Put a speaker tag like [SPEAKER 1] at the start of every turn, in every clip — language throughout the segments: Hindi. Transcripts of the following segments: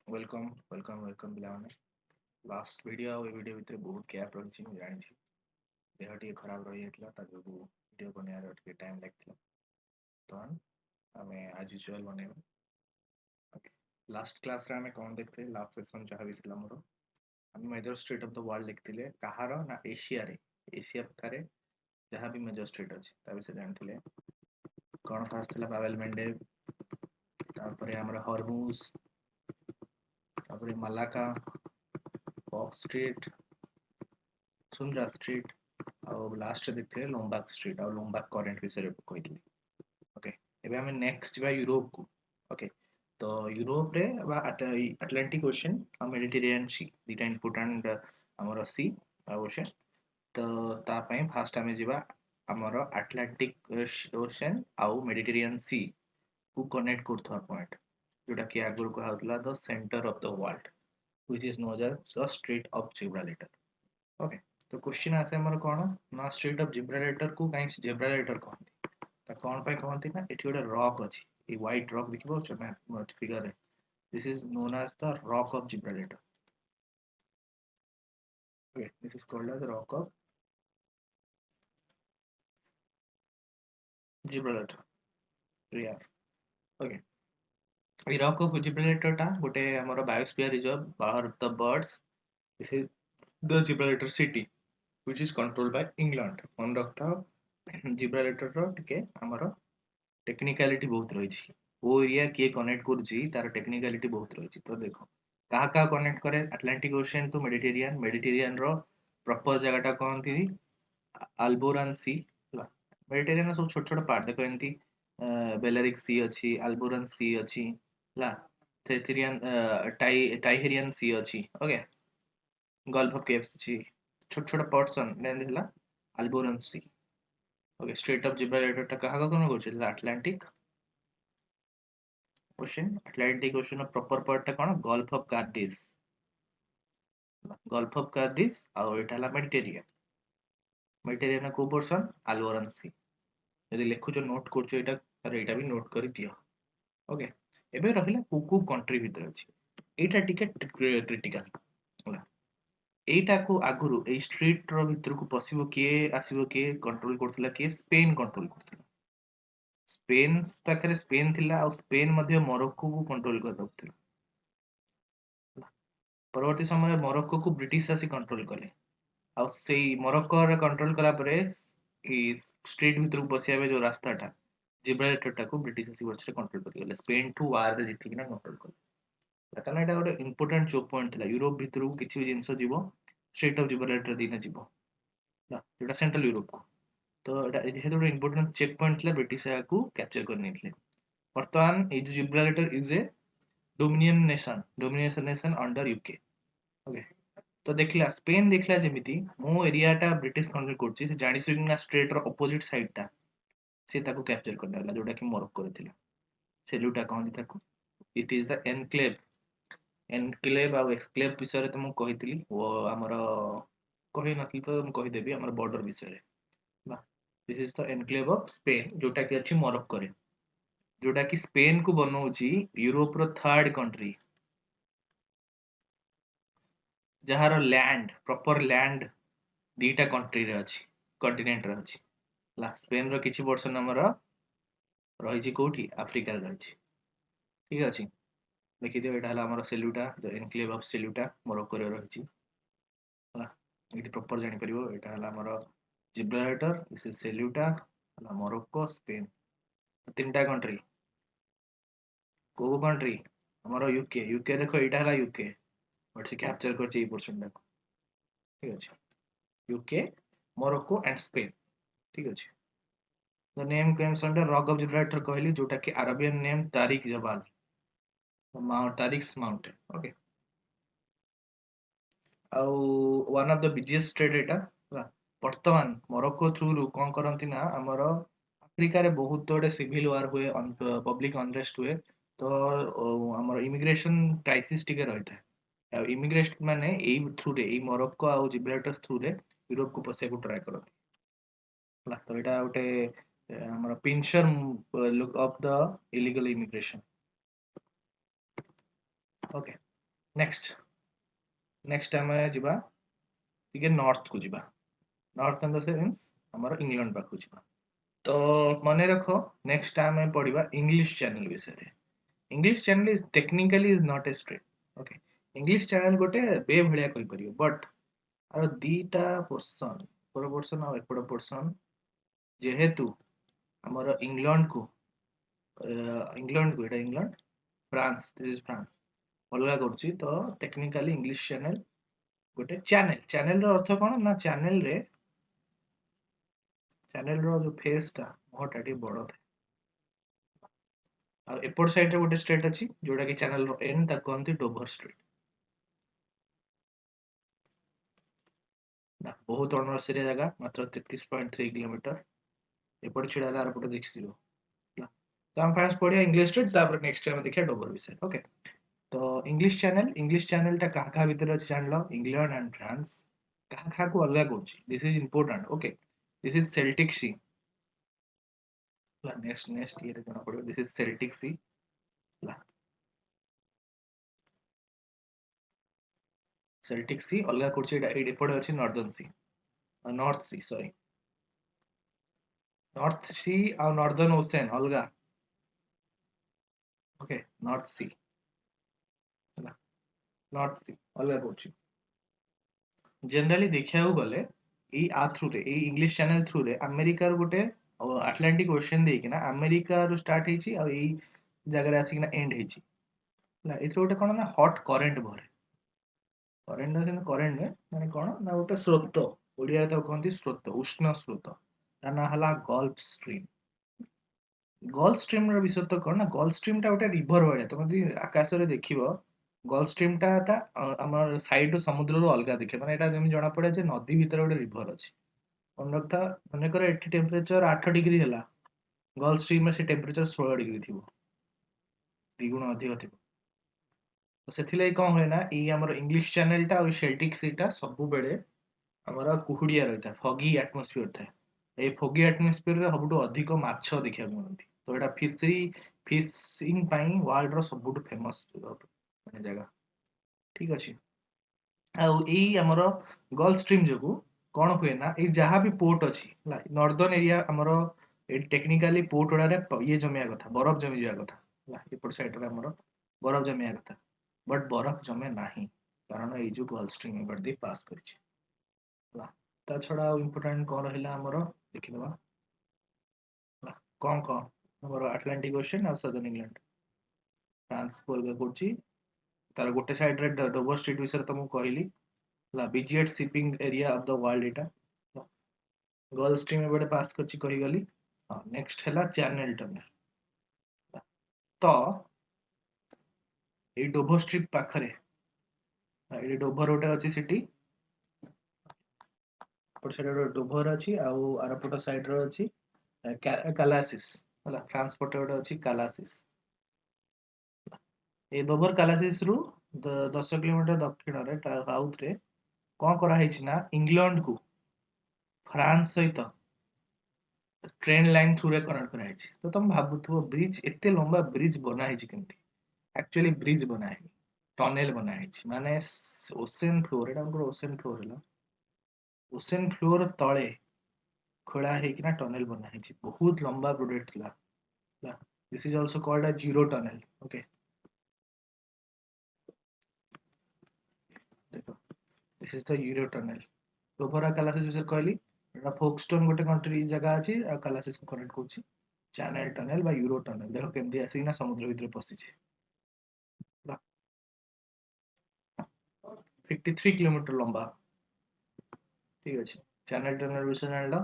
[SPEAKER 1] वेलकम पिलाने लास्ट वीडियो आ वीडियो भितर बहुत गैप रही मुझे जानी देह टे खराब रही है जो वीडियो बनवार टाइम लगे तो आम आज यूजुआल बनवा लास्ट क्लास रे आम कौन देखते लास्ट सेशन जहाँ भी मोर आम major state of the world लिखते कहार ना एशिया पठारे जहाँ भी मेजर स्टेट अच्छे विषय जानते कौन फास्ट था पावेल मेंडेव हरमुज मलाका फॉक्स स्ट्रीट सुंद्रा स्ट्रीट और लास्ट देखते लोम्बाक स्ट्रीट और लोम्बाक करेंट विषय कही ओके एबे हमें नेक्स्ट जा यूरोप को ओके तो यूरोप रे अटलांटिक ओशन और मेडिटेरियन सी दुटा इंपोर्टेंट हमर सी ओशन तो ता पई फास्ट हमें जीवा हमर अटलांटिक ओशन आउ मेडिटेरियन सी को कनेक्ट करथवा पॉइंट जोटा कि आगुर को हाउतला the centre of the world which is known as the strait of Gibraltar okay तो क्वेश्चन आसे हमर कोन ना स्ट्रेट ऑफ जिब्राल्टर को काई जिब्राल्टर कहंती ता कोन पे कहंती ना एठी गोटे रॉक अछि ए व्हाइट रॉक देखिबो छ मैप फिगर रे this is known as the rock of Gibraltar okay this is called as rock of Gibraltar या ओके ए रॉक ऑफ जिब्राल्टर टा गोटे हमर बायोस्फीयर रिजर्व बाहर the birds this is the Gibraltar city which is controlled by England मन रखता जिब्राल्टर रो टिके हमर टेक्निकलिटी बहुत रही वो एरिया किए कनेक्ट करुच्ची तार टेक्निकलिटी बहुत रही तो देखो क्या कनेक्ट करे Atlantic ocean to Mediterranean Mediterranean रो प्रॉपर जगह कहती अल्बोरान सी मेडिटेरियन सब छोट छोट पार्ट देखो एमती बेलेरिक सी अच्छी अल्बोरान सी अच्छी ला थेथरियन टाइहेरियन सी अच्छी ओके गल्फ ऑफ केव्स अच्छी छोट छोट पोर्शन देला Alboran sea okay strait of Gibraltar टा कहा कौन करछिला Atlantic ocean Atlantic ocean proper part टा कौन गल्फ ऑफ कार्डिस और एटा हला मेडिटेरियन मेडिटेरियन को पोर्शन अल्बोरान सी यदि लिखु जो नोट करछो एटा तार एटा भी नोट करि दियो ओके एबे रहिला कुकु कंट्री भीतर अछि एटा टिके क्रिटिकल होला एटा को आगुरु ए स्ट्रीट रो भीतर को पसिबो किए आसीबो किए कंट्रोल करथिला किए स्पेन कंट्रोल करथिला स्पेन पाखरे स्पेन थिला और स्पेन मध्ये मोरक्को को कंट्रोल कर रखथिला परवर्ती समय मोरक्को को ब्रिटिश आसी कंट्रोल कले आ सेई मोरक्को रे कंट्रोल कला परे ई स्ट्रीट भीतर को बसिया जो रास्ता टा जिब्राल्टर टा को ब्रिटिश आसी बचरे कंट्रोल करि गले स्पेन टू वार रे जिति किना कंट्रोल कले कारण एटा गोटे इंपोर्टेंट चोक पॉइंट थिला यूरोप भीतर को किछि भी जिंस जीवो स्ट्रेट ऑफ जिब्राल्टर दिना जीवो ना जेटा सेंट्रल यूरोप को तो एटा जेहेतु गोटे इंपोर्टेंट चेक पॉइंट थिला ब्रिटिश को कैप्चर कर नेथिले वर्तमान ए जो Gibraltar is a dominion nation under UK okay तो देखला स्पेन देखला जेमिति मो एरिया टा ब्रिटिश कंट्रोल करछि से जानि सुना स्ट्रेट रो अपोजिट साइड टा से ताको कैप्चर करला जोटा कि मोरक्को रे थिला सेलुटा कहंदी ताको इट इज द एनक्लेव आ एक्सक्लेव विषय रे तुम कहितली वो हमर कहि नथि तो हम कहि देबी हमर बॉर्डर विषय रे ना this is the enclave of Spain जोटा कि अछि मोरक्को रे जोटा कि स्पेन को बनौछि यूरोप रो थर्ड कंट्री जहार लैंड प्रॉपर लैंड दीटा कंट्री रे अछि कॉन्टिनेंट रे अछि ला स्पेन रो किछि पोर्शन हमर रही छी कोठी अफ्रीका रे रही छी ठीक अछि देखि दियो एटा हला हमर सेलुटा द एनक्लेव ऑफ सेलुटा मोरक्को रे रही छी हला एटी प्रॉपर जानि परिबो एटा हला हमर जिब्राल्टर दिस इज सेलुटा हला मोरक्को स्पेन तीनटा कंट्री को कंट्री हमर यूके देखो एटा हला यूके बट से कैप्चर करछि ई पोर्शन टा ठीक अछि यूके मोरक्को एंड स्पेन ठीक अछि the name comes under rock of Gibraltar कहली जोटा कि Arabian name Tariq Jabal mount Tariq's mountain okay आउ one of the biggest state एटा वर्तमान मोरक्को थ्रू रु कोन करंती ना हमर अफ्रीका रे बहुत बड़े सिविल वार हुए पब्लिक अनरेस्ट हुए तो हमर इमिग्रेशन क्राइसिस टिके रहता है इमिग्रेशन माने एई थ्रू रे एई मोरक्को आ जिब्राल्टर थ्रू रे यूरोप को पसे को ट्राई करत ला तो एटा उटे हमर पिंचर look of the illegal immigration okay next next आम जीवा टिके नॉर्थ को जीवा नॉर्थ इन द सेंस हमर इंग्लैंड पाखु जीवा तो मन रख नेक्स्ट आम पढ़ा इंग्लिश चैनल विषय English channel is technically is not a strait okay English channel गोटे बे भाया कहि परियो बट आर दीटा पोर्शन एपड़ पोर्शन आ एपड़ पोर्शन जेहेतु हमर इंग्लैंड को एटा England France this is France अलग करुच्ची तो टेक्निकली इंग्लिश चैनल गोटे चैनल चैनल रो अर्थ कोन ना चैनल रो जो फेस टा मोटा टी बड़ थाए और एपट साइड रे गोटे स्ट्रेट अछि जोटा कि चैनल रो एंड ता कहंती डोभर स्ट्रेट ना बहुत अनवसरिया जगह मात्र 33.3 किलोमीटर एपट छिड़ा आर पटे देखिसियो तो हम फास्ट पढ़िया इंग्लिश स्ट्रेट तापर नेक्स्ट टाइम देखिया डोभर विषय ओके तो इंग्लिश चैनल टा कहा भीतर अछि जान लो इंग्लैंड एंड फ्रांस कहा को अलग होची this is important okay this is Celtic sea next ये जना पड़ो this is Celtic sea Celtic sea अलग करछि एपटे अछि northern sea north sea sorry north sea और नॉर्दर्न ओशन अलग okay north sea north sea अलग करछि जनरली देखिया गले ई आ थ्रू रे ई इंग्लिश चैनल थ्रू रे अमेरिका रो गोटे अटलांटिक ओशन देकी ना अमेरिका रो स्टार्ट हेची और ई जगह रे आसी ना एंड हेची ना एथरो गोटे कोन ना हॉट करंट बहरे करंट ना सेन करंट ने माने कोन ना गोटे स्रोत ओडिया रे तो कहंती स्रोत उष्ण स्रोत ता ना हला गल्फ स्ट्रीम रो विषय तो कोन ना गल्फ स्ट्रीम टा गोटे रिवर भले तुम जदि आकाश रे देखिबो गल्फ स्ट्रीम टा हमर साइड रो समुद्र रो अलगा दिखे माने एटा जेमि जणा पड़े जे नदी भीतर गोटे रिवर अछि मनकथा मनेकर एठी टेम्परेचर 8 डिग्री हला गल्फ स्ट्रीम में से टेम्परेचर 16 डिग्री थिबो द्विगुण अधिक थिबो तो सेथिले कोन होय ना ई हमर इंग्लिश चैनल टा और शेल्टिक सी टा सब बेले हमर कुहुडिया रहता फगी एटमॉस्फियर था ए फगी एटमॉस्फियर रे सबुठु अधिक माछ देखिया मिलती तो एटा फिशिंग पाई वर्ल्ड रो सबुठु फेमस माने जगह ठीक अछि ଆଉ ଏଇ ଆମର ଗଲ୍ଫ ଷ୍ଟ୍ରିମ୍ ଯୋଗୁ କଣ ହୁଏ ନା ଏଇ ଯାହା ବି ପୋର୍ଟ ଅଛି ହେଲା ନର୍ଦର୍ନ ଏରିଆ ଆମର ଏଇ ଟେକ୍ନିକାଲି ପୋର୍ଟ ଗୁଡାରେ ଇଏ ଜମିବା କଥା ବରଫ ଜମିଯିବା କଥା ହେଲା ଏପଟ ସାଇଡରେ ଆମର ବରଫ ଜମିବା କଥା ବଟ୍ ବରଫ ଜମେ ନାହିଁ କାରଣ ଏଇ ଯୋଉ ଗଲ୍ଫ ଷ୍ଟ୍ରିମ୍ ଏପଟ ଦେଇ ପାସ୍ କରିଛି ହେଲା ତା ଛଡା ଆଉ ଇମ୍ପୋର୍ଟାଣ୍ଟ କଣ ରହିଲା ଆମର ଦେଖିଦବା ହେଲା କଣ ଆମର ଆଟଲାଣ୍ଟିକ ଓशिଆନ ଆଉ ସଦର୍ନ ଇଂଲଣ୍ଡ ଫ୍ରାନ୍ସ କୁ ଅଲଗା କରୁଛି ତାର ଗୋଟେ ସାଇଡରେ ଡୋଭର ଷ୍ଟ୍ରିଟ୍ ବିଷୟରେ ତ ମୁଁ କହିଲି busiest shipping area of the world एटा गल्फ स्ट्रीम एबडे पास करछि कहि गली हां नेक्स्ट हैला चैनल टनल तो ए डोभर स्ट्रीट पाखरे ए डोभर ओटा अछि सिटी पर साइड डोभर अछि आउ आरपट साइड रो अछि कालासिस हला फ्रांस पटे ओटा अछि कालासिस ए डोभर कालासिस रु 10 किलोमीटर दक्षिण रे साउथ रे कौन करा ହେଇଛି ନା ଇଂଲଣ୍ଡ କୁ फ्रांस सहित ट्रेन लाइन थ्रू रे कनेक्ट करा ହେଇଛି तो तुम भाबुथबो ब्रिज एते लंबा ब्रिज बना ହେଇଛି केमती एक्चुअली ब्रिज बना है टनेल बना ହେଇଛି ମାନେ ओशन फ्लोर एटा हमर ओशन फ्लोर ହେଲା ओशन फ्लोर तळे खोला ହେଇକିନା टनेल बना ହେଇଛି बहुत लंबा प्रोजेक्ट थिला ହେଲା this is also called a zero tunnel okay देखो this is the euro tunnel Dover Calais विषय कहली एटा फोक्सटोन गोटे कंट्री जगह अछि आ कालासिस को कनेक्ट करछि चैनल टनेल बा यूरो टनेल देखो केमती आसी ना समुद्र भीतर पसिछि 53 किलोमीटर लंबा ठीक अछि चैनल टनल विषय जानला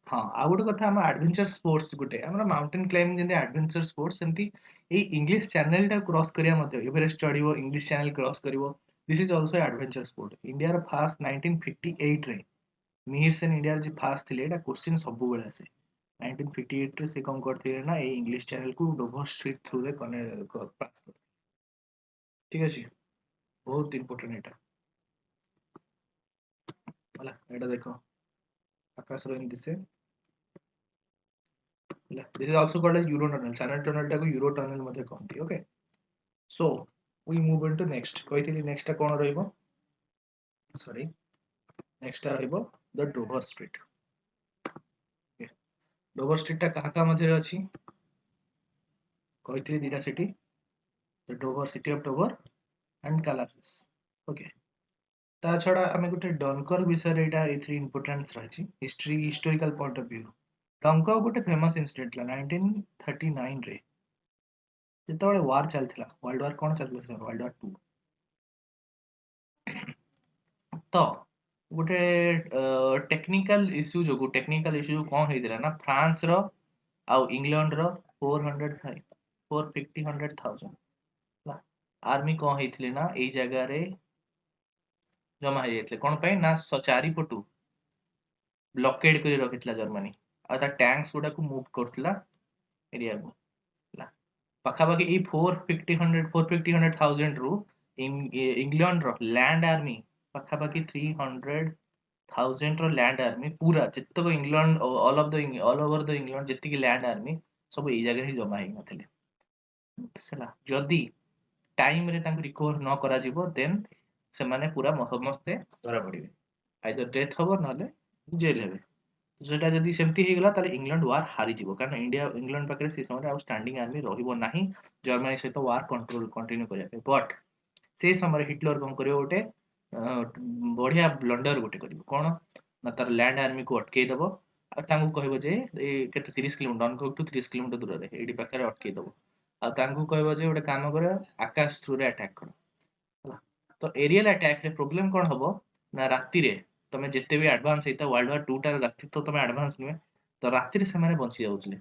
[SPEAKER 1] हाँ आ गोटे कथा हम एडवेंचर स्पोर्ट्स गोटे हमरा माउंटेन क्लाइंबिंग जेंति एडवेंचर स्पोर्ट्स सेमति ए इंग्लिश चैनल टा क्रॉस करिया मते एवरेस्ट चढ़िबो इंग्लिश चैनल क्रॉस करिवो this is also adventure sport India रो फास्ट 1958 रे मिहिर सेन इंडिया रे फास्ट थिले एटा क्वेश्चन सब बेले आसे 1958 रे से कम करथिले ना ए इंग्लिश चैनल को डोभर स्ट्रीट थ्रू रे कने पास कर ठीक अछि बहुत इंपोर्टेंट एटा होला एटा देखो आकाश रो एंती से this is also called as euro tunnel channel tunnel टाको euro tunnel मध्ये कहंती okay so we move into next କହିଥିଲି next ଟା କଣ ରହିବ sorry next ଟା ରହିବ the Dover Street okay. Dover Street ଟା କାହା କାହା ମଧ୍ୟରେ ଅଛି କହିଥିଲି ଦିଟା city the Dover city of Dover and Calais okay ତା ଛଡା ଆମେ ଗୋଟେ ଡନକର ବିଷୟରେ ଏଇଟା ଏଥିରେ ଇମ୍ପୋର୍ଟାନ୍ସ ରହିଛି ହିଷ୍ଟୋରିକାଲ ପଏଣ୍ଟ ଅଫ ଭ୍ୟୁ ଡଙ୍କର ଗୋଟେ ଫେମସ ଇନସିଡେଣ୍ଟ ଥିଲା 1939 ରେ ଯେତେବେଳେ ୱାର ଚାଲିଥିଲା ୱାର୍ଲଡ ୱାର କଣ ଚାଲିଥିଲା ୱାର୍ଲଡ ୱାର 2 ତ ଗୋଟେ ଟେକ୍ନିକାଲ ଇସ୍ୟୁ କଣ ହେଇଥିଲା ନା ଫ୍ରାନ୍ସ ର ଆଉ ଇଂଲଣ୍ଡ ର 450,000 ଆର୍ମି କଣ ହେଇଥିଲେ ନା ଏଇ ଜାଗାରେ ଜମା ହେଇଯାଇଥିଲେ କଣ ପାଇଁ ନା ଚାରିପଟୁ ବ୍ଲକେଡ କରି ରଖିଥିଲା ଜର୍ମାନୀ ଆଉ ତା ଟ୍ୟାଙ୍କ୍ସ ଗୁଡାକୁ ମୁଭ କରୁଥିଲା ଏରିଆକୁ ହେଲା ପାଖାପାଖି ଏଇ 450,000 ରୁ ଇଂଲଣ୍ଡର ଲ୍ୟାଣ୍ଡ ଆର୍ମି ପାଖାପାଖି 300,000 ର ଲ୍ୟାଣ୍ଡ ଆର୍ମି ପୁରା ଯେତେକ England all over the England ଯେତିକି ଲ୍ୟାଣ୍ଡ ଆର୍ମି ସବୁ ଏଇ ଜାଗାରେ ହିଁ ଜମା ହେଇନଥିଲେ ହେଲା ଯଦି ଟାଇମ ରେ ତାଙ୍କୁ ରିକଭର ନ କରାଯିବ ଦେନ୍ ସେମାନେ ପୁରା ସମସ୍ତେ ଧରା ପଡିବେ ଆଇଦର ଡେଥ୍ ହବ ନହେଲେ ଜେଲ ହେବେ ସେଟା ଯଦି ସେମିତି ହେଇଗଲା ତାହେଲେ ଇଂଲଣ୍ଡ ୱାର ହାରିଯିବ କାରଣ ଇଂଲଣ୍ଡ ପାଖରେ ସେ ସମୟରେ ଆଉ ଷ୍ଟାଣ୍ଡିଂ ଆର୍ମି ରହିବ ନାହିଁ ଜର୍ମାନୀ ସହିତ ୱାର କଣ୍ଟିନ୍ୟୁ କରିବା ପାଇଁ ବଟ୍ ସେଇ ସମୟରେ ହିଟଲର କଣ କରିବ ଗୋଟେ ବଢିଆ ବ୍ଲଣ୍ଡର ଗୋଟେ କରିବ କଣ ନା ତାର ଲ୍ୟାଣ୍ଡ ଆର୍ମିକୁ ଅଟକେଇ ଦବ ଆଉ ତାଙ୍କୁ କହିବ ଯେ କେତେ 30 କିଲୋମିଟର ଡନକର୍କ ଟୁ 30 କିଲୋମିଟର ଦୂରରେ ଏଇଠି ପାଖରେ ଅଟକେଇ ଦବ ଆଉ ତାଙ୍କୁ କହିବ ଯେ ଗୋଟେ କାମ କର ଆକାଶ ଥ୍ରୁରେ ଆଟାକ୍ କର ହେଲା ତ ଏରିଆଲ ଆଟାକ୍ ରେ ପ୍ରୋବ୍ଲେମ କଣ ହବ ନା ରାତିରେ ତମେ ଯେତେ ବି ଆଡଭାନ୍ସ ହେଇଥାଉ ୱାର୍ଲଡ ୱାର 2 ଟା ରାତି ତ ତମେ ଆଡଭାନ୍ସ ନୁହେଁ ତ ରାତିରେ ସେମାନେ ବଞ୍ଚି ଯାଉଥିଲେ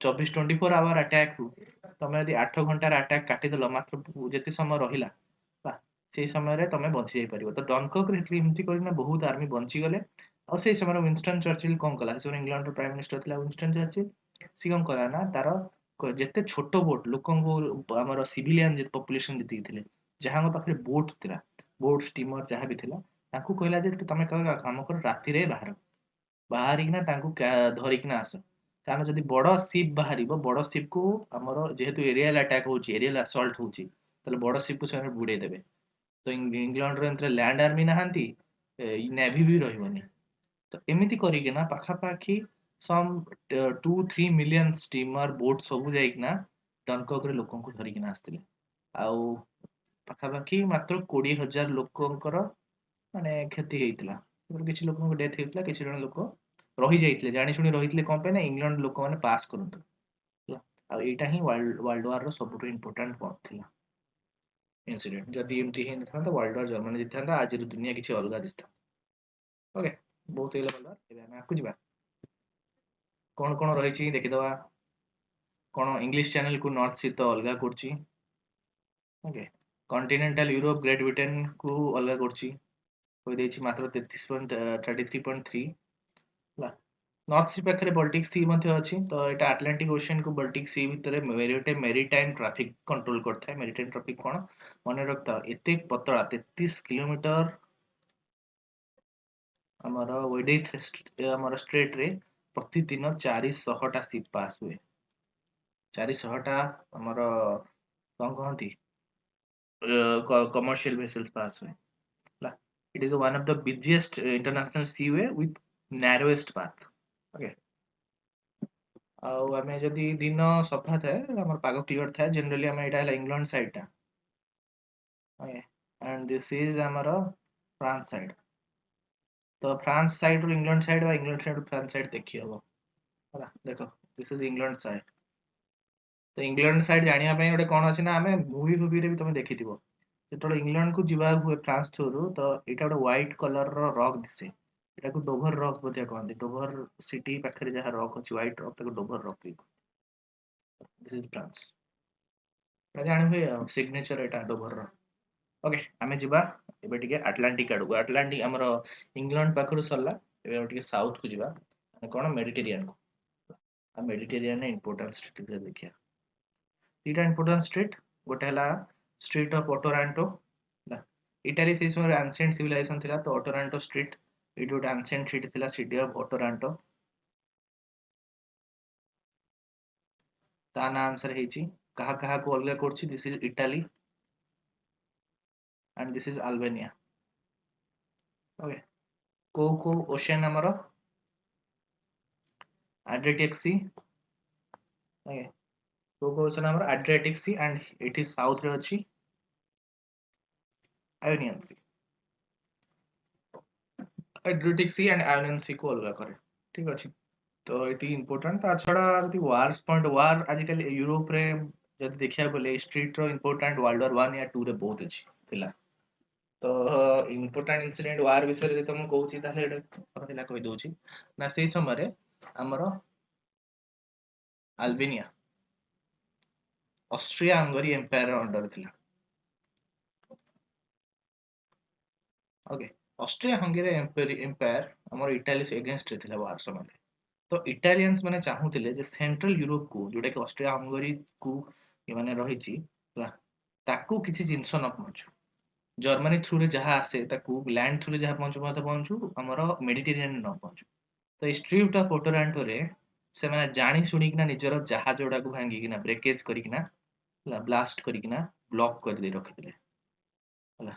[SPEAKER 1] 24 ଆଟାକ୍ ରୁ ତମେ ଯଦି 8 ଘଣ୍ଟାର ଆଟାକ୍ କାଟିଦେଲ ମାତ୍ର ଯେତେ ସମୟ ରହିଲା ସେଇ ସମୟରେ ତମେ ବଞ୍ଚି ଯାଇପାରିବ ତ ଡନକର୍କରେ ଏମିତି କରିକିନା ବହୁତ ଆର୍ମି ବଞ୍ଚିଗଲେ ଆଉ ସେଇ ସମୟରେ ୱିନଷ୍ଟନ ଚର୍ଚିଲ କଣ କଲା ସେ ଇଂଲଣ୍ଡର ପ୍ରାଇମ ମିନିଷ୍ଟର ଥିଲା ୱିନଷ୍ଟନ ଚର୍ଚିଲ ସେ କଣ କଲା ନା ତାର ଯେତେ ଛୋଟ ବୋଟ ଲୋକଙ୍କୁ ଆମର ସିଭିଲିଆନ ପପୁଲେସନ ଯେତିକି ଥିଲେ ଯାହାଙ୍କ ପାଖରେ ବୋଟ୍ସ ଥିଲା ବୋଟ ଷ୍ଟିମର ଯାହା ବି ଥିଲା ତାଙ୍କୁ କହିଲା ଯେ ତମେ କାମ କର ରାତିରେ ବାହାରିକିନା ତାଙ୍କୁ ଧରିକିନା ଆସ କାରଣ ଯଦି ବଡ ସିପ୍ ବାହାରିବ ବଡ ସିପ୍ କୁ ଆମର ଯେହେତୁ ଏରିଆଲ ଆଟାକ୍ ହଉଛି ଏରିଆଲ ଆସଲ୍ଟ ହଉଛି ତାହେଲେ ବଡ ସିପ୍ କୁ ସେମାନେ ବୁଡେଇ ଦେବେ ତ ଇଂଲଣ୍ଡର ଏମିତିରେ ଲ୍ୟାଣ୍ଡ ଆର୍ମି ନାହାନ୍ତି ନେଭି ବି ରହିବନି ତ ଏମିତି କରିକିନା ପାଖାପାଖି ସମ୍ 2-3 ମିଲିୟନ ଷ୍ଟିମର ବୋଟ ସବୁ ଯାଇକିନା ଡନକର୍କରେ ଲୋକଙ୍କୁ ଧରିକିନା ଆସିଥିଲେ ଆଉ ପାଖାପାଖି ମାତ୍ର 20,000 ଲୋକଙ୍କର ମାନେ କ୍ଷତି ହେଇଥିଲା କିଛି ଲୋକଙ୍କ ଡେଥ୍ ହେଇଥିଲା କିଛି ଜଣ ଲୋକ ରହିଯାଇଥିଲେ ଜାଣିଶୁଣି ରହିଥିଲେ କଣ ପାଇଁ ନା ଇଂଲଣ୍ଡ ଲୋକମାନେ ପାସ୍ କରନ୍ତୁ ହେଲା ଆଉ ଏଇଟା ହିଁ ୱାର୍ଲଡ ୱାର ର ସବୁଠୁ ଇମ୍ପୋର୍ଟାଣ୍ଟ ଥିଲା ଇନସିଡେଣ୍ଟ ଯଦି ଏମିତି ହେଇନଥାନ୍ତା ୱାର୍ଲଡ ୱାର ଜର୍ମାନୀ ଜିତିଥାନ୍ତା ଆଜିର ଦୁନିଆ କିଛି ଅଲଗା ଦିଶିଥାନ୍ତା ଓକେ ବହୁତ ହେଇଗଲା ଏବେ ଆମେ ଆଗକୁ ଯିବା କଣ କଣ ରହିଛି ଦେଖିଦବା କଣ ଇଂଲିଶ ଚ୍ୟାନେଲ କୁ ନର୍ଥ ସହିତ ଅଲଗା କରୁଛି okay continental Europe great Britain କୁ ଅଲଗା କରୁଛି କହିଦେଇଛି ମାତ୍ର 33.3 ହେଲା ନର୍ଥ ସି ପାଖରେ ବଲ୍ଟିକ ସି ମଧ୍ୟ ଅଛି ତ ଏଇଟା ଆଟଲାଣ୍ଟିକ ଓशिଆନ କୁ ବଲ୍ଟିକ ସି ଭିତରେ ଗୋଟେ ମେରିଟାଇମ ଟ୍ରାଫିକ କଣ୍ଟ୍ରୋଲ କରିଥାଏ ମେରିଟାଇମ ଟ୍ରାଫିକ କଣ ମନେ ରଖିଥାଅ ଏତେ ପତଳା 33 କିଲୋମିଟର ଆମର ଆମର ଷ୍ଟ୍ରେଟ ରେ ପ୍ରତିଦିନ 400ଟା ସିପ୍ ପାସ୍ ହୁଏ 400ଟା ଆମର କଣ କହନ୍ତି କମର୍ସିଆଲ ଭେସେଲ୍ସ ପାସ୍ ହୁଏ ହେଲା it is one of the busiest international seaway with narrowest path okay ଆଉ ଆମେ ଯଦି ଦିନ ସଫା ଥାଏ ଆମର ପାଗ କ୍ଲିୟର ଥାଏ ଜେନେରାଲି ଆମେ ଏଇଟା ହେଲା ଇଂଲଣ୍ଡ ସାଇଡ ଟା okay and this is ଆମର ଫ୍ରାନ୍ସ ସାଇଡ ତ ଫ୍ରାନ୍ସ ସାଇଡ ରୁ ଇଂଲଣ୍ଡ ସାଇଡ ବା ଇଂଲଣ୍ଡ ସାଇଡ ରୁ ଫ୍ରାନ୍ସ ସାଇଡ ଦେଖି ହବ ହେଲା ଦେଖ this is ଇଂଲଣ୍ଡ ସାଇଡ ତ ଇଂଲଣ୍ଡ ସାଇଡ ଜାଣିବା ପାଇଁ ଗୋଟେ କଣ ଅଛି ନା ଆମେ ମୁଭିରେ ବି ତମେ ଦେଖିଥିବ ଯେତେବେଳେ ଇଂଲଣ୍ଡ କୁ ଯିବାକୁ ହୁଏ ଫ୍ରାନ୍ସ ଥ୍ରୁରୁ ତ ଏଇଟା ଗୋଟେ ହ୍ୱାଇଟ କଲର ର ରକ୍ ଦିଶେ ଏଟାକୁ ଡୋଭର ରକ୍ ମଧ୍ୟ କହନ୍ତି ଡୋଭର ସିଟି ପାଖରେ ଯାହା ରକ୍ ଅଛି ହ୍ୱାଇଟ ରକ୍ ତାକୁ ଡୋଭର ରକ୍ ଦିସ୍ ଇଜ ଫ୍ରାନ୍ସ ଏଟା ଜାଣି ହୁଏ ଆଉ ସିଗ୍ନେଚର ଏଟା ଡୋଭର ର ଓକେ ଆମେ ଯିବା ଏବେ ଟିକେ ଆଟଲାଣ୍ଟିକ ଆଡକୁ ଆଟଲାଣ୍ଟିକ ଆମର ଇଂଲଣ୍ଡ ପାଖରୁ ସରିଲା ଏବେ ଆଉ ଟିକେ ସାଉଥ କୁ ଯିବା କଣ ମେଡିଟେରିଆନ କୁ ଆଉ ମେଡିଟେରିଆନ ଇମ୍ପୋର୍ଟାନ୍ସ ଟିକେ ଦେଖିବା ଦିଟା ଇମ୍ପୋର୍ଟାଣ୍ଟ ଷ୍ଟ୍ରିଟ୍ ଗୋଟେ ହେଲା ଷ୍ଟ୍ରିଟ୍ ଅଫ ଅଟୋରାଣ୍ଟୋ ହେଲା ଇଟାଲୀ ସେଇ ସମୟରେ ଆନସିଏଣ୍ଟ ସିଭିଲାଇଜେସନ ଥିଲା ତ ଅଟୋରାଣ୍ଟୋ ଷ୍ଟ୍ରିଟ୍ ଏଇଠି ଗୋଟେ ଆନସିଏଣ୍ଟ ସିଟି ଥିଲା ସିଟି ଅଫ ଅଟୋରାଣ୍ଟୋ ତା ନାଁ ଆନ୍ସର ହେଇଛି କାହା କାହାକୁ ଅଲଗା କରୁଛି this is Italy and this is Albania. Okay. को ocean ଆମର Adriatic Sea. Okay. को ocean ଆମର Adriatic Sea and it is south ରେ ଅଛି Ionian Sea. Adriatic Sea and Ionian Sea को अलगा करे ठीक ଅଛି तो ये इम्पोर्टेंट ता छड़ा यदि वार्स पॉइंट वार आजिकल यूरोप रे जब देखिया बोले स्ट्रीट रो इम्पोर्टेंट वर्ल्ड वॉर 1 या 2 रे बहुत अछि थिला तो इम्पोर्टेंट इंसिडेंट वार विषय रे तुम कहूची ताले एटा कहि दउची ना सेही समय रे हमरो Albania Austria Hungary empire under थिला ओके ऑस्ट्रिया हंगरी एम्पायर हमर इटाली से अगेंस्ट रे थिला वार समय रे तो इटालियंस माने चाहूतिले जे सेंट्रल यूरोप को जोटा कि ऑस्ट्रिया हंगरी को ये माने रहिची ला ताकू किछि जिंस न पहुंचू जर्मनी थ्रू रे जहा आसे ताकू लैंड थ्रू रे जहा पहुंचू मते पहुंचू हमर मेडिटेरियन न पहुंचू तो स्ट्रीट ऑफ ओटोरांटो रे से माने जानी सुनी किना निजर जहाज जोड़ा को भांगी किना ब्रेकेज करी किना ब्लास्ट करी किना ब्लॉक कर दे रखिले हला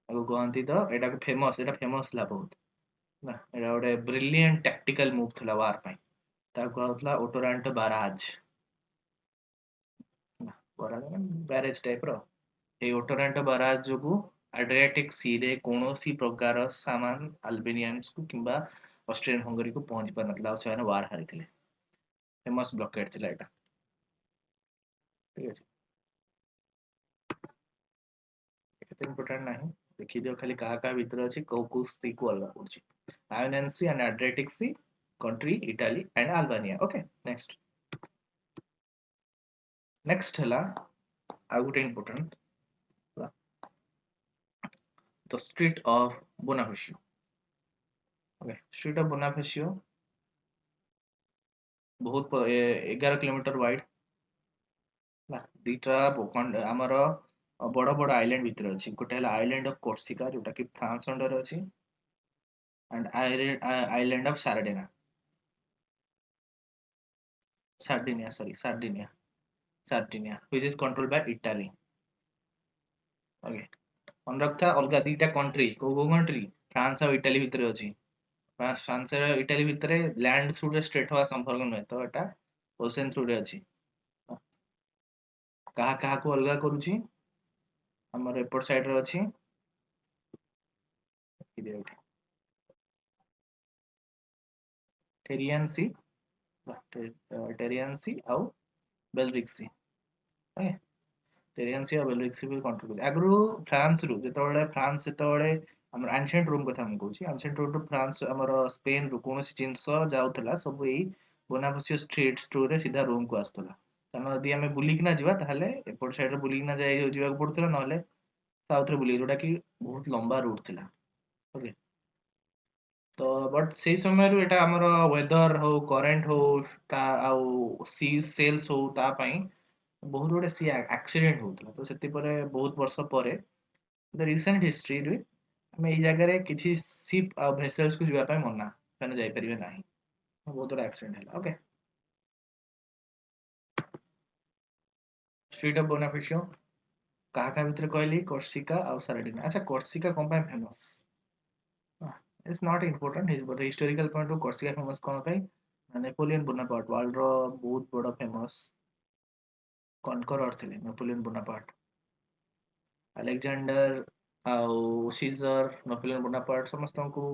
[SPEAKER 1] आगो कहंती तो एटा को फेमस एटा फेमस ला बहुत ना एटा गोटे ब्रिलियंट टैक्टिकल मूव थला वार पई ताको होतला ओटोरांटो बाराज बाराज बैरेज टाइप रो ए ओटोरांटो बाराज जोगु एड्रियाटिक सी रे कोनोसी प्रकार सामान अल्बेनियंस को किंबा ऑस्ट्रियन हंगरी को पहुंच पार नतला से माने वार हारिथिले फेमस ब्लॉकेड थिला एटा ठीक अछि एते इंपोर्टेंट नाही देखि दियो खाली का भीतर अछि को सी को अलगा पड़छि Ionian sea and Adriatic sea country Italy and Albania okay next next हला आ गुटे important the strait of Bonifacio okay strait of Bonifacio बहुत 11 किलोमीटर वाइड ला दीटा आमर बड़ बड़ आइलैंड भीतर अछि गोटे हला आइलैंड ऑफ कोर्सिका जोटा कि फ्रांस अंडर अछि and island of Sardinia which is controlled by Italy okay मन रखता अलगा दीटा कंट्री को कंट्री फ्रांस और इटाली भीतर अछि फ्रांस और इटाली भीतर लैंड थ्रू रे स्ट्रेट हवा संपर्क न तो एटा ओशन थ्रू रे अछि कहा को अलगा करूची हमर एपर साइड रे अछि टेरियन सी टेरियन सी आउ बेल्रिक सी ओके टेरियन सी और बेल्रिक सी भी कंट्रोल आगु फ्रांस रु जेतोळे फ्रांस जेतोळे हमर एंशिएंट रोम कथा हम कहूची एंशिएंट रोम टू फ्रांस हमर स्पेन रु कोनोसी जिंस जाउथला सब एई बोनाफेसियो स्ट्रीट्स टू रे सीधा रोम को आस्तला कारण यदि हमें बुली किना जिबा ताहले एपर साइड रे बुली किना जाई जिबा को पड़तला नहले साउथ रे बुली जोटा कि बहुत लंबा रूट थिला ओके तो बट सेही समय रु एटा हमर वेदर हो करेंट हो ता आउ सी सेल्स हो ता पई बहुत गुडे सी एक्सीडेंट होतला तो सेति परे बहुत वर्ष परे द रिसेंट हिस्ट्री रे हमें एई जगह रे किछि शिप आ वेसल्स को जिबा पई मना माने जाई परिबे नाही बहुत गुडे एक्सीडेंट हला ओके स्ट्रीट ऑफ बोनाफेसियो कहा भीतर कहली कोर्सिका और सार्डिनिया अच्छा कोर्सिका कोन पई famous it's not important is but historical point of Corsica famous कोन पई नेपोलियन बोनापार्ट वर्ल्ड रो बहुत बड़ा फेमस कनकरर थिले नेपोलियन बोनापार्ट अलेक्जेंडर आउ सीजर नेपोलियन बोनापार्ट समस्त को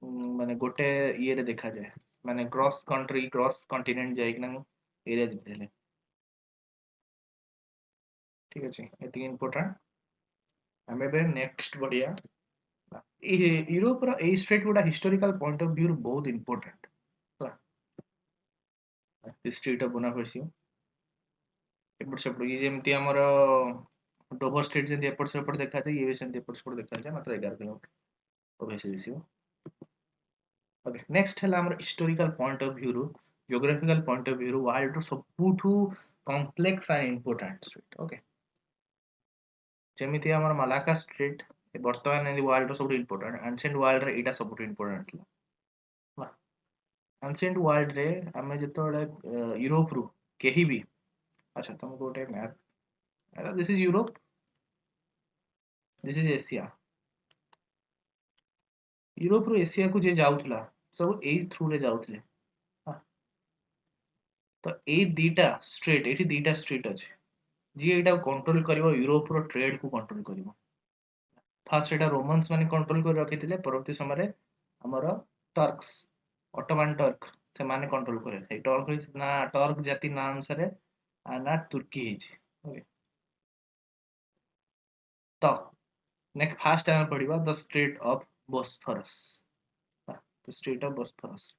[SPEAKER 1] माने गोटे ये रे देखा जाए माने क्रॉस कंट्री क्रॉस कॉन्टिनेंट जाई कि एरिया जितले ठीक अछि एति इंपोर्टेंट हमें बे नेक्स्ट बढ़िया यूरोप रो ए स्ट्रेट गुडा हिस्टोरिकल पॉइंट ऑफ व्यू बहुत इंपोर्टेंट स्ट्रीट ऑफ बोनाफेसियो एपट सेपट ये जेमती हमर डोवर स्ट्रीट जे एपट सेपट देखा जाए ये भी सेमती एपट सेपट देखा जाए मात्र 11 किलोमीटर ओबेसी दिसियो ओके नेक्स्ट है हमर हिस्टोरिकल पॉइंट ऑफ व्यू रो ज्योग्राफिकल पॉइंट ऑफ व्यू रो वर्ल्ड रो सबुठू complex and important strait okay जेमिति हमर मलाका स्ट्रीट वर्तमान इन वर्ल्ड रो सब इंपोर्टेंट एंशिएंट वर्ल्ड रे एटा सब इंपोर्टेंट थला एंशिएंट वर्ल्ड रे हमें जतोळे यूरोप रु केही भी अच्छा तुमको गोटे map this is Europe this is Asia. Europe ରୁ एशिया को जे जाउथला सब एई थ्रू रे जाउथले। हाँ, तो एई दीटा स्ट्रेट, एठी दीटा स्ट्रेट अछि जी एटा कंट्रोल करिवो, यूरोप रो ट्रेड को कंट्रोल करिवो। फास्ट एटा रोमन्स माने कंट्रोल कर रखिथिले, परवर्ती समय रे हमर टर्क्स, ऑटोमन टर्क से माने कंट्रोल करे। ए टर्क ना टर्क जाति ना अनुसार ना तुर्की हिज। ओके, तो नेक्स्ट फास्ट टाइम पढ़िबा the strait of Bosphorus. The strait of Bosphorus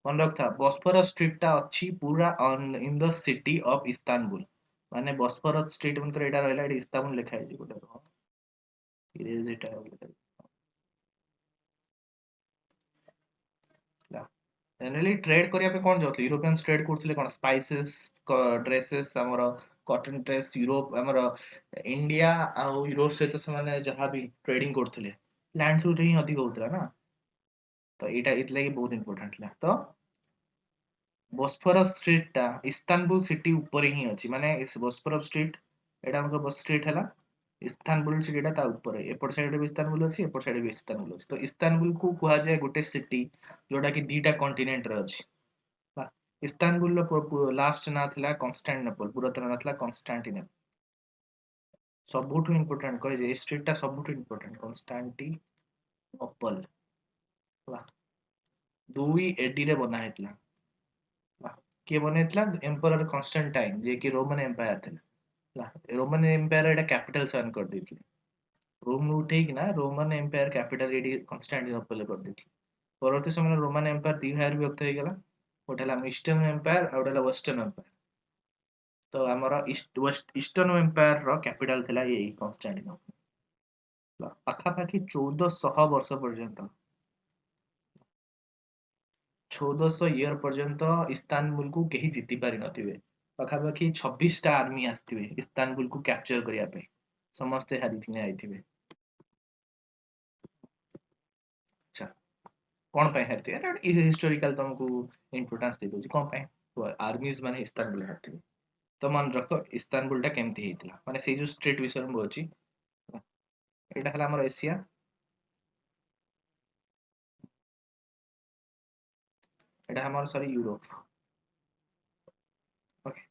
[SPEAKER 1] मन रखता, बोस्फोरस स्ट्रीट टा अच्छी पूरा on in the city of Istanbul. माने बोस्फोरस स्ट्रीट मन एटा रहला, एटा इस्तांबुल लिखा है जी गोटे इरेज एटा जनरली ट्रेड करिया पे कोन जाउथि, यूरोपियंस ट्रेड करथले कोन स्पाइसेस, ड्रेसेस हमर कॉटन ड्रेस, यूरोप हमर इंडिया आ यूरोप से तो से माने जहां भी ट्रेडिंग करथले लैंड थ्रू रे ही अधिक होतला ना। तो एटा इतले की बहुत इंपोर्टेंट ला। तो बोस्फोरस स्ट्रीट टा इस्तानबुल सिटी ऊपर ही अछि, माने इस बोस्फोरस स्ट्रीट एटा हमको बस स्ट्रीट हला, इस्तानबुल सिटी टा ता ऊपर है, एपट साइड भी इस्तानबुल अछि, एपट साइड भी इस्तानबुल अछि। तो इस्तानबुल को कुहा जाय गोटे सिटी जोटा कि दीटा कॉन्टिनेंट रे अछि। ला, इस्तानबुल रो लास्ट ना थिला कॉन्स्टेंटिनोपल, पुरातन ना थिला कॉन्स्टेंटिनोपल। सबुठु इंपोर्टेंट कहे जे स्ट्रीट टा सबुठु इंपोर्टेंट कॉन्स्टेंटिनोपल। ला, 2 एडी रे बना हेतला। किए बनेइतला, एम्परर कॉन्स्टेंटाइन जे कि रोमन एम्पायर थिला। रोमन एम्पायर एटा कैपिटल सन कर देथि, रोम नु उठे कि ना Roman empire capital AD Constantinople कर देथि। परवर्ती समय रोमन एम्पायर दी भाग विभक्त हो गला, गोटे हला ईस्टर्न एम्पायर और गोटे हला वेस्टर्न एम्पायर। तो हमर ईस्ट वेस्ट ईस्टर्न एम्पायर रो कैपिटल थिला यही कॉन्स्टेंटिनोपल। पाखा पाखी 1400 वर्ष पर्यंत, 1400 ईयर पर्यंत इस्तानबुल को कहीं जीति पारि नथिबे। पाखापाखि 26 टा आर्मी आसथिबे इस्तानबुल को कैप्चर करिया पे, समस्ते हारी थिने आइथिबे। अच्छा, कोन पे हारथिबे, एटा हिस्टोरिकल तुमको इंपोर्टेंस दे दोची कोन पे आर्मीज माने इस्तानबुल हारथिबे। तो मन रखो इस्तानबुल टा केमती हेतिला, माने से जो स्ट्रेट विषय में बोची। एटा हला हमर एशिया, एटा हमर सॉरी यूरोप। ओके,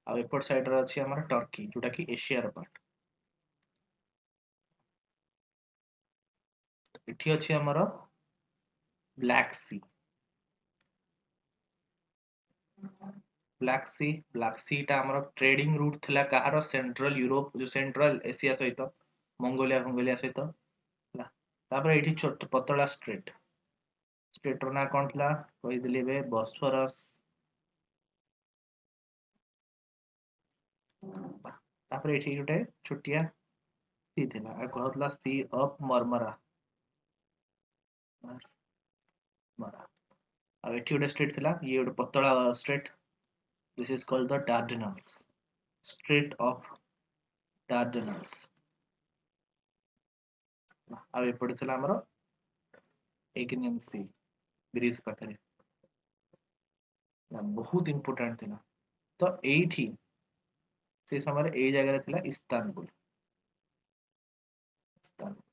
[SPEAKER 1] आ एपट साइड रे अछि हमर टर्की जोटा कि एशिया रो पार्ट। एठी अछि हमर ब्लैक सी। ब्लैक सी टा हमर ट्रेडिंग रूट थिला कहारो, सेंट्रल यूरोप जो सेंट्रल एशिया सहित मंगोलिया सहित ला। तापर एठी छोट पतला स्ट्रेट, स्ट्रेट रो ना कोन थिला कहि देली बे बॉस्फोरस। तापर एठी गोटे छोटिया सी थिला, आ कहतला सी ऑफ मरमरा। मरा आ एठी गोटे स्ट्रेट थिला, ये गोटे पतला strait, this is called the Dardanelles, strait of Dardanelles. आ एपटे थिला हमर एगिनियन सी, ग्रीस पाखरे, बहुत इंपोर्टेंट थिला। तो एठी से समय ए जगह थिला इस्तानबुल। इस्तानबुल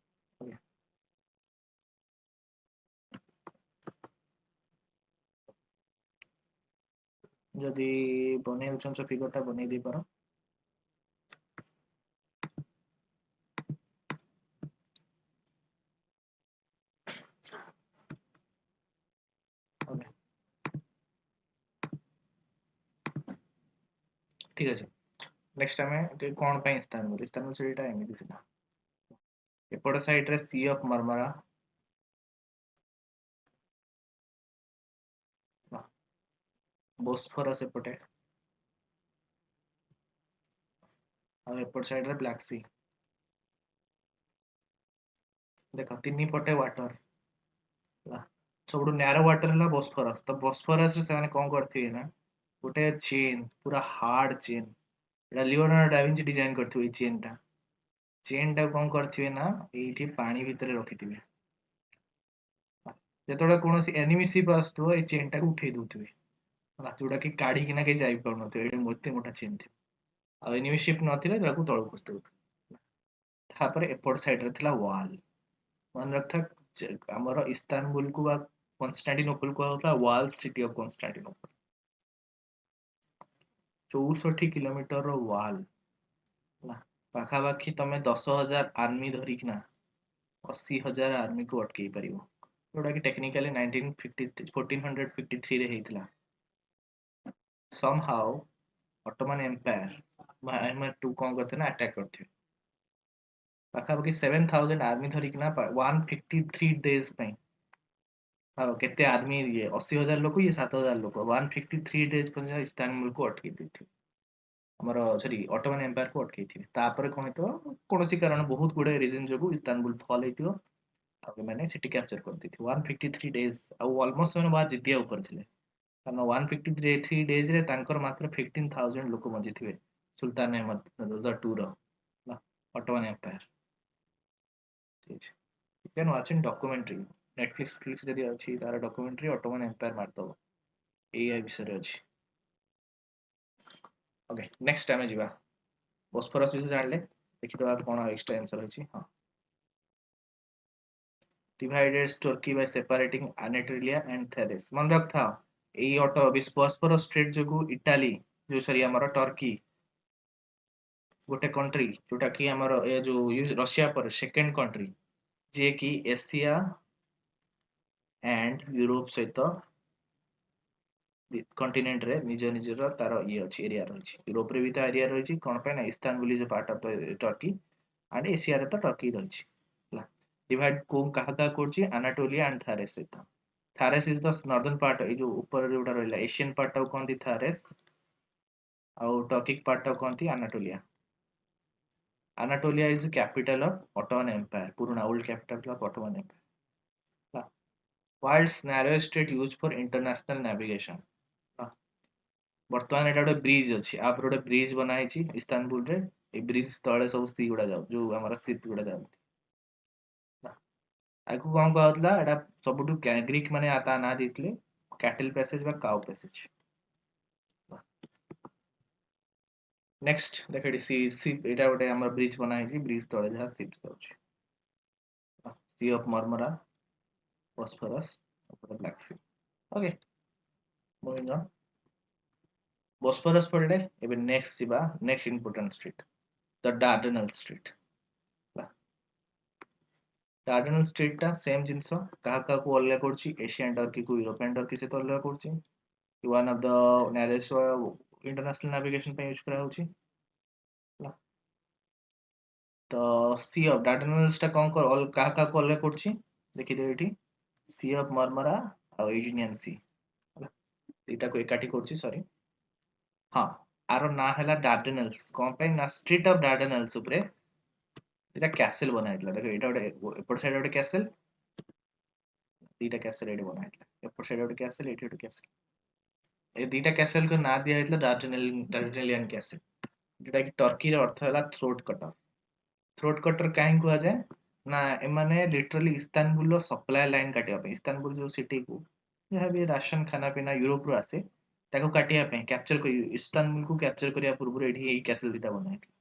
[SPEAKER 1] जदि बने उचन फिगर टा बने दे पारो। ठीक আছে, नेक्स्ट टाइम कौन पे इस्तानबुल, इस्तानबुल सिटी टा एमिति थिला। एपट साइड रे सी ऑफ मरमरा, बोस्फोरस एपटे, आ एपट साइड रे ब्लैक सी। देखो तीन पटे वाटर, सब नैरो वाटर है बोस्फोरस। तो बोस्फोरस रे से कौन करथिबे ना गोटे चेन, पूरा हार्ड चेन, एटा लियोनार्डो डा विंची डिजाइन करथिबे। चेन टा कौन करथिबे ना एठी पानी भितर रखिथिबे, जेतोडा कोनोसी एनिमी शिप आस्तुओ ए चेन टा को उठेई दोथिबे। जोटा कि काढ़ी किना के जाई पाउनथि एडे मोते मोटा चेन थी आ एनिमी शिप नथिले ताकू तळु कुस्ते तापर एपट साइड रे थिला वॉल मन रखथा हमर इस्तानबुल को बा कन्स्टांटिनोपल को होता wall city of Constantinople 64 kilometre रो वॉल ना पाखा पाखी तमे 10,000 आर्मी धरिकना 80,000 आर्मी को अटकई परिबो जोटा कि टेक्निकली 1950 1453 रे हेइतला somehow ottoman empire मैं टू कौन करते ना अटैक करते पाखापाखि 7,000 आर्मी धरिकिना 153 डेज पे ଆଉ କେତେ ଆର୍ମି ଇଏ 80,000 ଲୋକ ଇଏ 7,000 ଲୋକ 153 ଡେଜ ପର୍ଯ୍ୟନ୍ତ ଇସ୍ତାନବୁଲ କୁ ଅଟକେଇ ଦେଇଥିବେ ଆମର ସରି ଅଟୋମାନ ଏମ୍ପାୟାର କୁ ଅଟକେଇଥିବେ ତାପରେ କଣ ହେଇଥିବ କୌଣସି କାରଣ ବହୁତ ଗୁଡେ ରିଜନ ଯୋଗୁ ଇସ୍ତାନବୁଲ ଫଲ ହେଇଥିବ ଆଉ ଏମାନେ ସିଟି କ୍ୟାପଚର କରିଦେଇଥିବେ 153 ଡେଜ ଆଉ ଅଲମୋଷ୍ଟ ସେମାନେ ବାହାର ଜିତିବା ଉପରେ ଥିଲେ କାରଣ 153 ଡେଜ ରେ ତାଙ୍କର ମାତ୍ର 15,000 ଲୋକ ବଞ୍ଚିଥିବେ ସୁଲତାନ ଅହମଦ ଦ ଟୁ ର ଅଟୋମାନ ଏମ୍ପାୟାର ठीक है you can watch in documentary netflix flix जदि अछि तार documentary ottoman empire मारदब एआई विषय अछि ओके नेक्स्ट टाइम जिबा बोस्फोरस विषय जानले देखि दबा कोन एक्स्ट्रा आंसर अछि हां divided turkey by separating anatolia and thrace मन रखथा एई ऑटो बोस्फोरस स्ट्रेट जोगु इटाली जो सरी हमर टर्की गोटे कंट्री जोटा कि हमर ए जो रशिया पर सेकंड कंट्री जे कि एशिया एंड यूरोप सहित कंटिनेंट रे निज निजर तार ये अछि एरिया रही यूरोप रे भी ता एरिया रही कोन पे ना Istanbul is a part of the Turkey and Asia रे तो टर्की रही डिवाइड को कहा का करछि एनाटोलिया एंड थारेस सहित Thrace is the northern part ए जो ऊपर जोटा रहला एशियन पार्ट ऑफ कोन दी थारेस और टर्किक पार्ट ऑफ कोन दी Anatolia Anatolia is the capital of Ottoman empire पुराना old capital of Ottoman empire world's narrowest strait used for international navigation बर्तमान एटा गोटे ब्रिज अछि आप गोटे ब्रिज बना है इस्तानबुल रे ए ब्रिज तले सब सी गुडा जाउ जो हमर शिप गुडा जाउ आगु कौन कहला एटा सबुटु ग्रीक माने आता ना दितले कैटल पैसेज बा काउ पैसेज नेक्स्ट देखडी सी शिप एटा गोटे हमर ब्रिज बना है ब्रिज तले जा शिप जाउ sea of Marmara Bosphorus black sea okay moving on Bosphorus पड़े एबे नेक्स्ट जिबा next important strait the Dardanelle strait Dardanelle strait टा सेम जिंस कहा को अलग करछि एशियन टर्की को यूरोपियन टर्की से तो अलग करछि one of the narrowest international navigation पे यूज करा होछि तो सी ऑफ डार्डेनल टा कोन कर ऑल कहा को अलग करछि देखि दे एठी सी ऑफ मरमरा और एजियन सी एटा को एकाठी करछि सॉरी हां आरो ना हला डार्डेनल्स कोन पे ना स्ट्रीट ऑफ डार्डेनल्स ऊपर এটা ক্যাসেল বনাইଥିଲା দেখো এটা ଗୋଟେ ଏପଟ ସାଇଡ ଗୋଟେ କ୍ୟାସେଲ ଦିଟା କ୍ୟାସେଲ ଏଠି ବନାଇଥିଲା ଏପଟ ସାଇଡ ଗୋଟେ କ୍ୟାସେଲ ଏଠି ଗୋଟେ କ୍ୟାସେଲ ଏ ଦିଟା କ୍ୟାସେଲ କୁ ନାଁ ଦିଆ ହେଇଥିଲା ଡାର୍ଡାନେଲିଆନ କ୍ୟାସେଲ ଯୋଉଟା କି ଟର୍କିର ଅର୍ଥ ହେଲା थ्रोट कटर କାହିଁ କୁହାଯାଏ ନା ଏମାନେ ଲିଟରାଲି ଇସ୍ତାନବୁଲର ସପ୍ଲାଏ ଲାଇନ କାଟିବା ପାଇଁ ଇସ୍ତାନବୁଲ ଯୋଉ ସିଟି କୁ ଯାହା ବି ରାସନ ଖାନା ପିନା ୟୁରୋପ ରୁ ଆସେ ତାକୁ କାଟିବା ପାଇଁ କ୍ୟାପଚର କରି ଇସ୍ତାନବୁଲ କୁ କ୍ୟାପଚର କରିବା ପୂର୍ବରୁ ଏଠି ଏଇ କ୍ୟାସେଲ ଦିଟା ବନାଇଥିଲା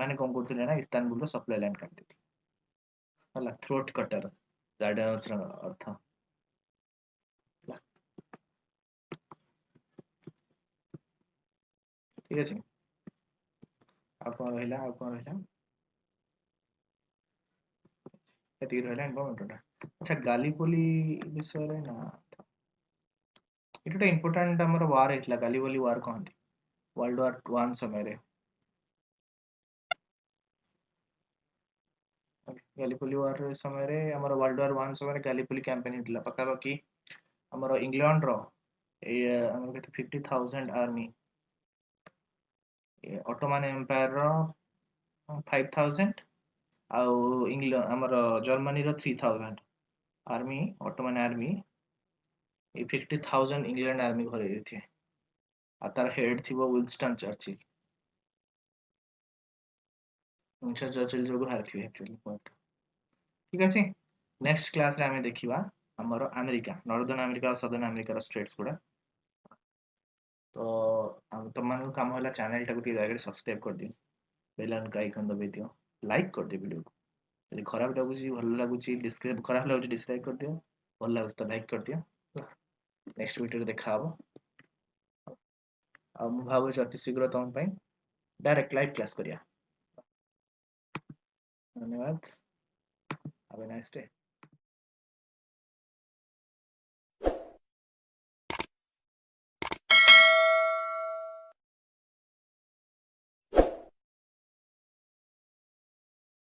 [SPEAKER 1] ମାନେ କଣ କରୁଥିଲେ ନା ଇସ୍ତାନବୁଲର ସପ୍ଲାଏ ଲାଇନ କାଟିଥିଲେ ହେଲା थ्रोट कटर गार्डियंस ର अर्थ ହେଲା ठीक ଅଛି ଆଉ କଣ ରହିଲା ଏତିକି ରହିଲା ଇନଫର୍ମେଟରଟା ଆଚ୍ଛା ଗାଲିପୋଲି ବିଷୟରେ ନା ଏଠି ଗୋଟେ ଇମ୍ପୋର୍ଟାଣ୍ଟ ଆମର ୱାର ହେଇଥିଲା ଗାଲିପୋଲି ୱାର କହନ୍ତି वर्ल्ड वार 1 ସମୟରେ ଗାଲିପୋଲି ୱାର ସମୟରେ ଆମର वर्ल्ड वार 1 ସମୟରେ ଗାଲିପୋଲି କ୍ୟାମ୍ପେନ ହେଇଥିଲା ପାଖାପାଖି ଆମର ଇଂଲଣ୍ଡ ର ଏ ଆମର କେତେ 50,000 ଆର୍ମି ଅଟୋମାନ ଏମ୍ପାୟର ର 5,000 ଆଉ ଆମର ଜର୍ମାନୀ ର 3,000 आर्मी ऑटोमन आर्मी ए 50,000 इंग्लैंड आर्मी घरे देथिए आ तार हेड थिबो विंस्टन चर्चिल जो हार थिबे एक्चुअली पॉइंट ठीक अछि नेक्स्ट क्लास रे हमें देखिबा हमरो अमेरिका नॉर्दर्न अमेरिका और सदर्न अमेरिका रो स्टेट्स गुडा तो तुम काम होला चैनल टाको दयाकर सब्सक्राइब कर दियो, बेल आइकन दबाई दियो, लाइक कर दियो वीडियो को। यदि खराब लगुच भल लगुच डिस्क्राइब खराब लगुच डिसलाइक कर दियो, भल लगुच तो लाइक कर दियो। नेक्स्ट वीडियो देखा हबो। आ मु भाबुच अति शीघ्र तुम ପାଇଁ डायरेक्ट लाइव क्लास करिया। धन्यवाद। Have a nice day.